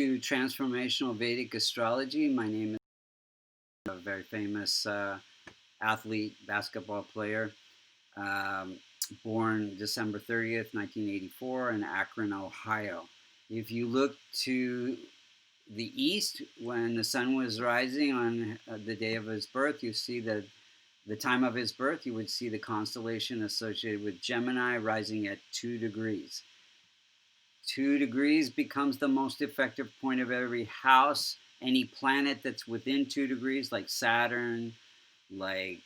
To transformational Vedic astrology. My name is a very famous athlete, basketball player, um, born December 30th, 1984 in Akron, Ohio. If you look to the east when the sun was rising on the day of his birth, you see the time of his birth, you would see the constellation associated with Gemini rising at 2 degrees. 2 degrees becomes the most effective point of every house. Any planet that's within 2 degrees, like Saturn, like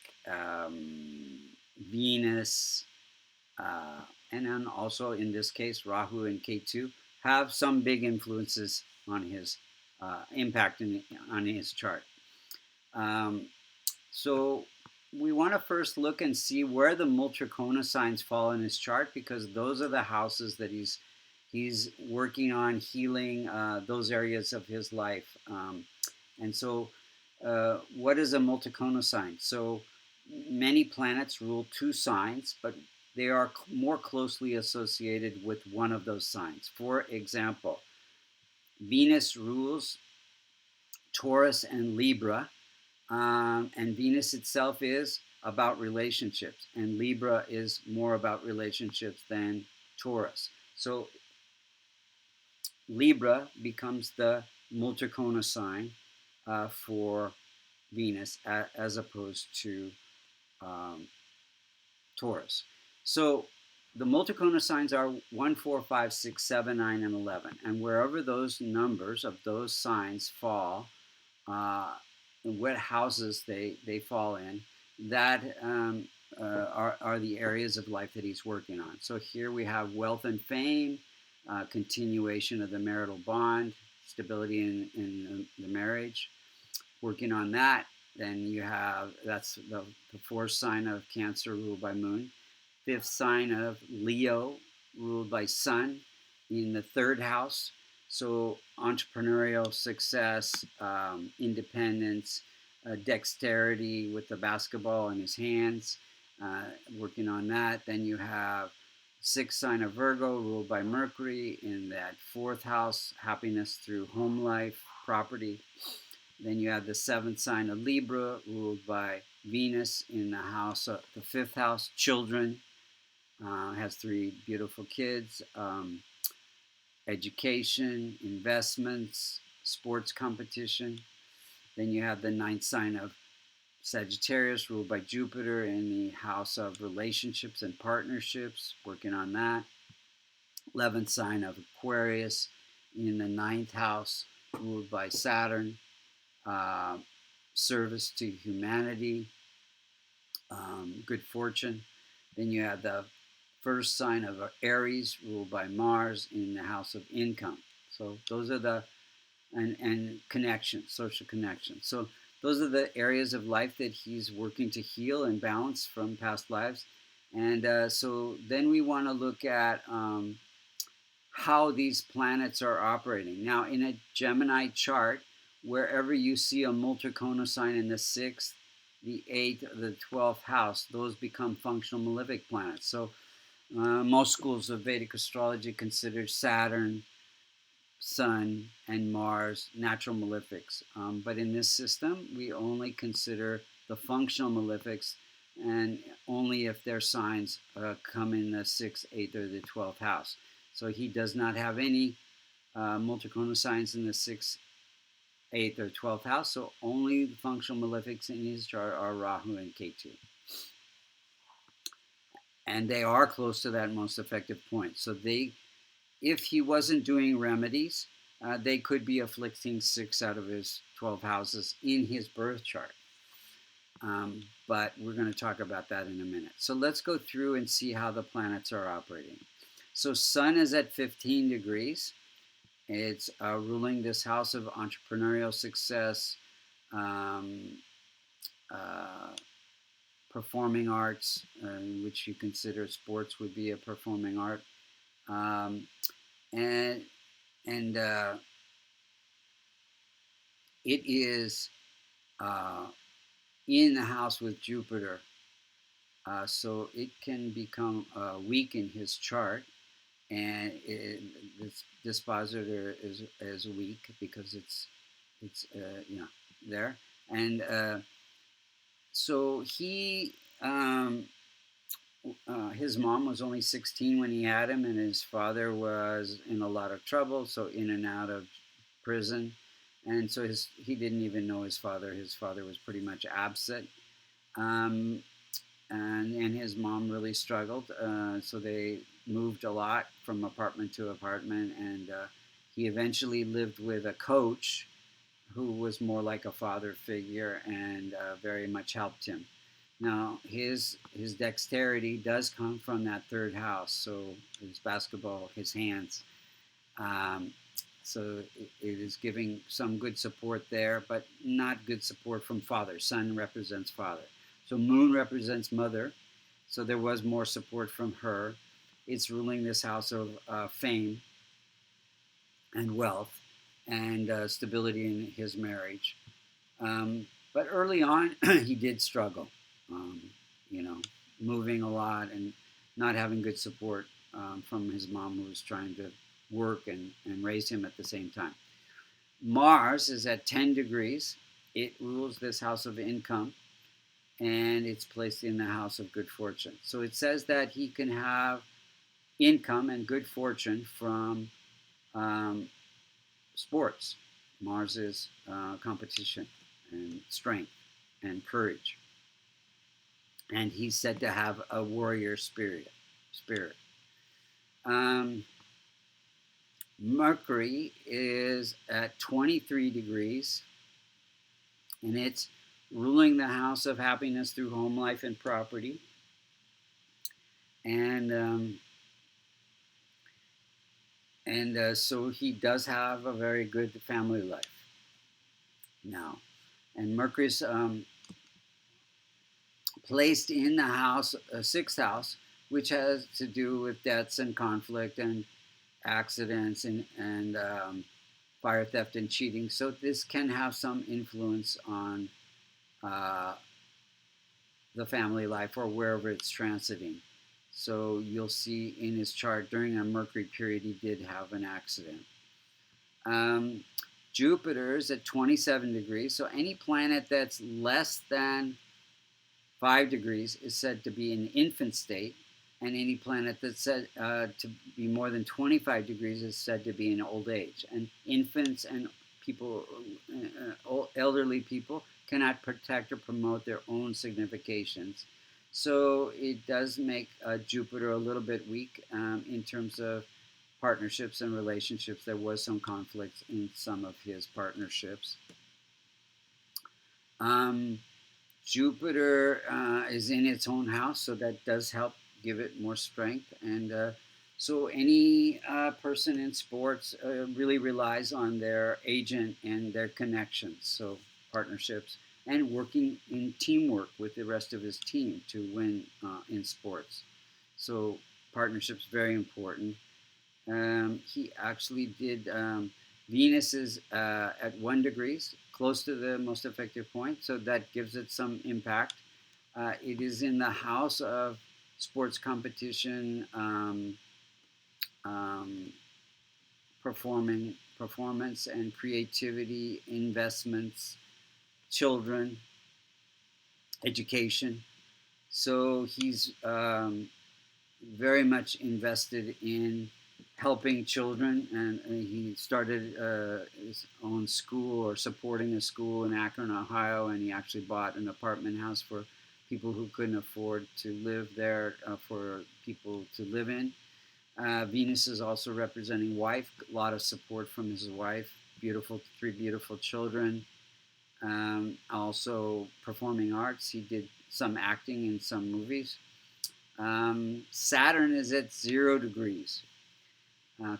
Venus, and then also in this case, Rahu and Ketu, have some big influences on his impact on his chart. So we want to first look and see where the Multrikona signs fall in his chart, because those are the houses that he's working on healing those areas of his life. And so what is a Multrikona sign? So many planets rule 2 signs, but they are more closely associated with one of those signs. For example, Venus rules Taurus and Libra, and Venus itself is about relationships, and Libra is more about relationships than Taurus. So Libra becomes the Multrikona sign for Venus as opposed to Taurus. So the Multrikona signs are 1, 4, 5, 6, 7, 9, and 11. And wherever those numbers of those signs fall, in what houses they fall in, that are the areas of life that he's working on. So here we have wealth and fame, continuation of the marital bond, stability in the marriage, working on that. Then you have, that's the 4th sign of Cancer ruled by Moon, 5th sign of Leo ruled by Sun in the 3rd house. So entrepreneurial success, independence, dexterity with the basketball in his hands, working on that. Then you have 6th sign of Virgo ruled by Mercury in that 4th house, happiness through home life, property. Then you have the 7th sign of Libra ruled by Venus in the house, the 5th house, children. Has 3 beautiful kids. Education, investments, sports competition. Then you have the 9th sign of Sagittarius ruled by Jupiter in the house of relationships and partnerships, working on that. 11th sign of Aquarius in the 9th house ruled by Saturn, service to humanity, good fortune. Then you have the 1st sign of Aries ruled by Mars in the house of income. So those are the, and connections, social connections. So those are the areas of life that he's working to heal and balance from past lives. And so then we want to look at how these planets are operating. Now, in a Gemini chart, wherever you see a Multrikona sign in the 6th, the 8th, or the 12th house, those become functional malefic planets. So most schools of Vedic astrology consider Saturn, Sun, and Mars natural malefics. But in this system, we only consider the functional malefics, and only if their signs come in the 6th, 8th, or the 12th house. So he does not have any Multrikona signs in the 6th, 8th, or 12th house. So only the functional malefics in his chart are Rahu and Ketu. And they are close to that most effective point. So if he wasn't doing remedies, they could be afflicting 6 out of his 12 houses in his birth chart. But we're going to talk about that in a minute. So let's go through and see how the planets are operating. So Sun is at 15 degrees. It's ruling this house of entrepreneurial success, performing arts, which you consider sports would be a performing art, and it is in the house with Jupiter, so it can become weak in his chart. and this dispositor is weak because it's there, and so he his mom was only 16 when he had him, and his father was in a lot of trouble, so in and out of prison, and so he didn't even know his father. His father was pretty much absent. Um, and his mom really struggled. So they moved a lot from apartment to apartment, and he eventually lived with a coach who was more like a father figure and very much helped him. Now his dexterity does come from that third house, so his basketball, his hands. Um, so it is giving some good support there, but not good support from father. Sun represents father. So moon represents mother. So there was more support from her. It's ruling this house of fame and wealth and stability in his marriage. But early on, he did struggle, um, you know, moving a lot and not having good support from his mom, who was trying to work and raise him at the same time. Mars is at 10 degrees. It rules this house of income, and it's placed in the house of good fortune. So it says that he can have income and good fortune from um, sports. Mars is competition and strength and courage, and he's said to have a warrior spirit. Um, Mercury is at 23 degrees, and it's ruling the house of happiness through home life and property. And so he does have a very good family life now. And Mercury's placed in the house, sixth house, which has to do with debts and conflict and accidents and fire, theft, and cheating. So this can have some influence on uh, the family life or wherever it's transiting. So you'll see in his chart during a Mercury period, he did have an accident. Um, Jupiter is at 27 degrees. So any planet that's less than 5 degrees is said to be in infant state, and any planet that's said to be more than 25 degrees is said to be in old age. And infants and people, elderly people, cannot protect or promote their own significations. So it does make Jupiter a little bit weak in terms of partnerships and relationships. There was some conflict in some of his partnerships. Jupiter is in its own house, so that does help give it more strength. And so any person in sports really relies on their agent and their connections, so partnerships, and working in teamwork with the rest of his team to win in sports. So partnerships very important. He actually did Venus is at 1 degrees, close to the most effective point, so that gives it some impact. It is in the house of sports competition, performance and creativity, investments, children, education. So he's very much invested in helping children, and he started his own school or supporting a school in Akron, Ohio, and he actually bought an apartment house for people who couldn't afford to live there, for people to live in. Venus is also representing wife, a lot of support from his wife, three beautiful children. Also performing arts, he did some acting in some movies. Saturn is at 0 degrees,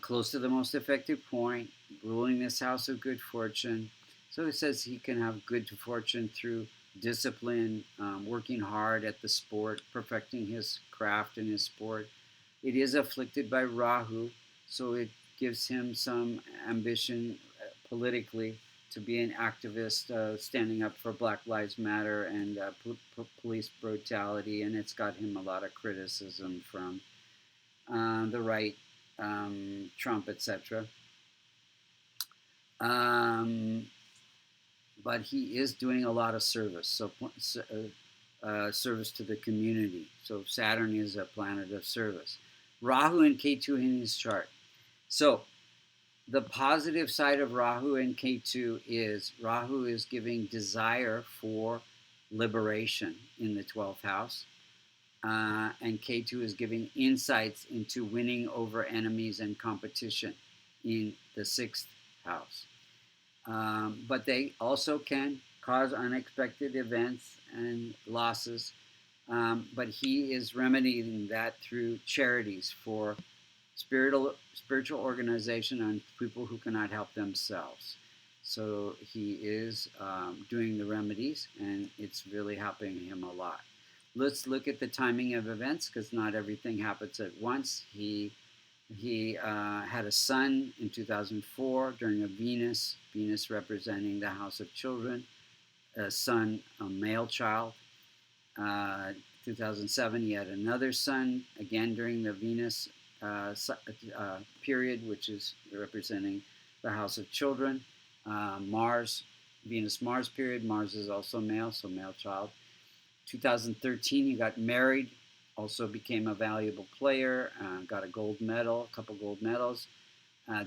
close to the most effective point, ruling this house of good fortune. So it says he can have good fortune through discipline, working hard at the sport, perfecting his craft in his sport. It is afflicted by Rahu, so it gives him some ambition politically to be an activist, standing up for Black Lives Matter and police brutality, and it's got him a lot of criticism from the right Trump, etc. Um, but he is doing a lot of service, so service to the community. So Saturn is a planet of service. Rahu and Ketu in his chart. So the positive side of Rahu and Ketu is Rahu is giving desire for liberation in the 12th house. And Ketu is giving insights into winning over enemies and competition in the 6th house. But they also can cause unexpected events and losses. But he is remedying that through charities for spiritual organization and people who cannot help themselves. So he is doing the remedies, and it's really helping him a lot. Let's look at the timing of events, because not everything happens at once. He had a son in 2004 during a Venus representing the house of children, a son, a male child. 2007, he had another son, again during the Venus period, which is representing the house of children. Venus-Mars period. Mars is also male, so male child. 2013, he got married, also became a valuable player, got a gold medal, a couple gold medals.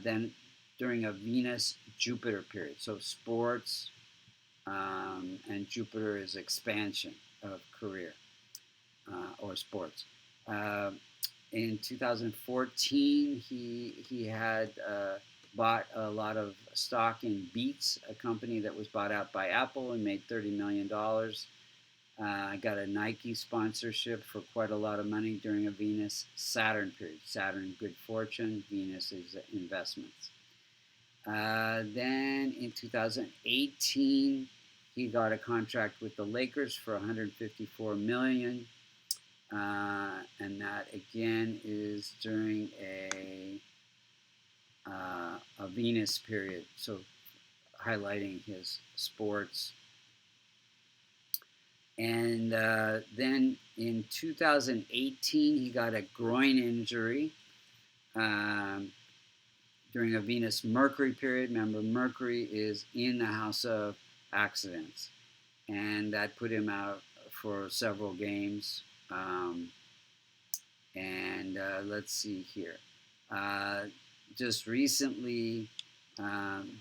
Then during a Venus-Jupiter period, so sports, and Jupiter is expansion of career or sports. In 2014, he had bought a lot of stock in Beats, a company that was bought out by Apple and made $30 million. Got a Nike sponsorship for quite a lot of money during a Venus-Saturn period. Saturn, good fortune. Venus is investments. Then in 2018, he got a contract with the Lakers for $154 million. And that again is during a Venus period, so highlighting his sports. And then in 2018, he got a groin injury during a Venus-Mercury period. Remember, Mercury is in the house of accidents, and that put him out for several games. Let's see here. Just recently,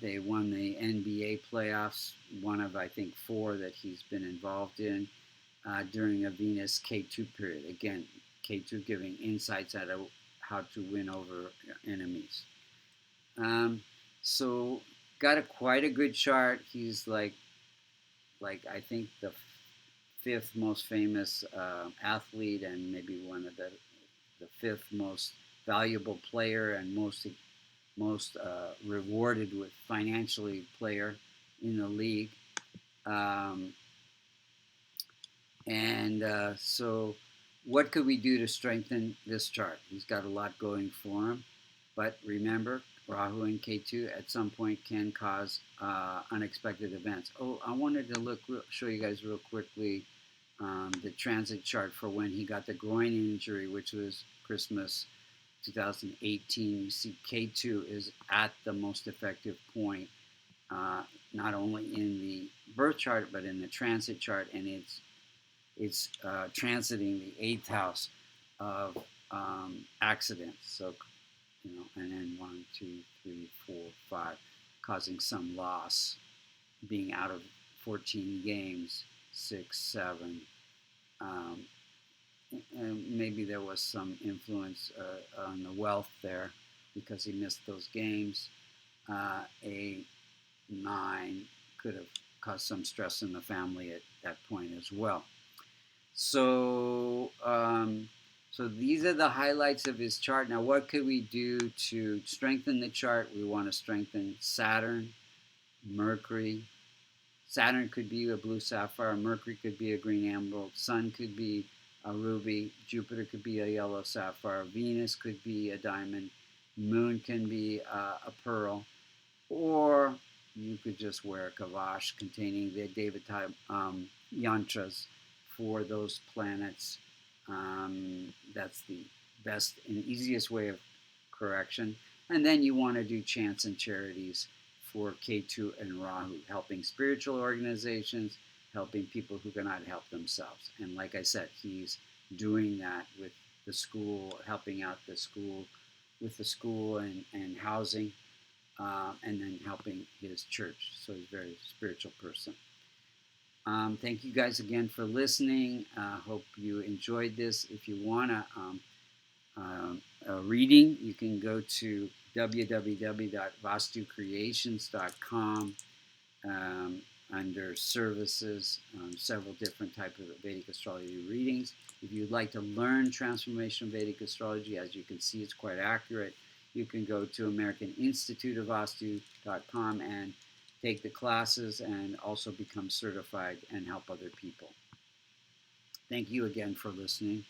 they won the NBA playoffs, one of, I think, 4 that he's been involved in during a Venus K2 period. Again, K2 giving insights at how to win over enemies. So got quite a good chart. He's like I think the 5th most famous athlete, and maybe one of the 5th most valuable player and most rewarded with financially player in the league. So what could we do to strengthen this chart? He's got a lot going for him, but remember, Rahu and Ketu at some point can cause unexpected events. Oh, I wanted to show you guys real quickly the transit chart for when he got the groin injury, which was Christmas 2018. You see K2 is at the most effective point, not only in the birth chart, but in the transit chart, and it's transiting the 8th house of accidents. So, and then 1, 2, 3, 4, 5, causing some loss, being out of 14 games, 6, 7. And maybe there was some influence on the wealth there because he missed those games. A 9 could have caused some stress in the family at that point as well. So, so these are the highlights of his chart. Now, what could we do to strengthen the chart? We want to strengthen Saturn, Mercury. Saturn could be a blue sapphire. Mercury could be a green emerald. Sun could be a ruby. Jupiter could be a yellow sapphire. Venus could be a diamond. Moon can be a pearl. Or you could just wear a kavash containing the Devata yantras for those planets. That's the best and easiest way of correction. And then you want to do chants and charities for Ketu and Rahu, helping spiritual organizations, helping people who cannot help themselves. And like I said, he's doing that with the school, helping out the school with the school and housing, and then helping his church. So he's a very spiritual person. Thank you guys again for listening. Hope you enjoyed this. If you want a reading, you can go to www.vastucreations.com under services, several different types of Vedic astrology readings. If you'd like to learn transformational Vedic astrology, as you can see, it's quite accurate. You can go to American Institute of Vastu.com and take the classes and also become certified and help other people. Thank you again for listening.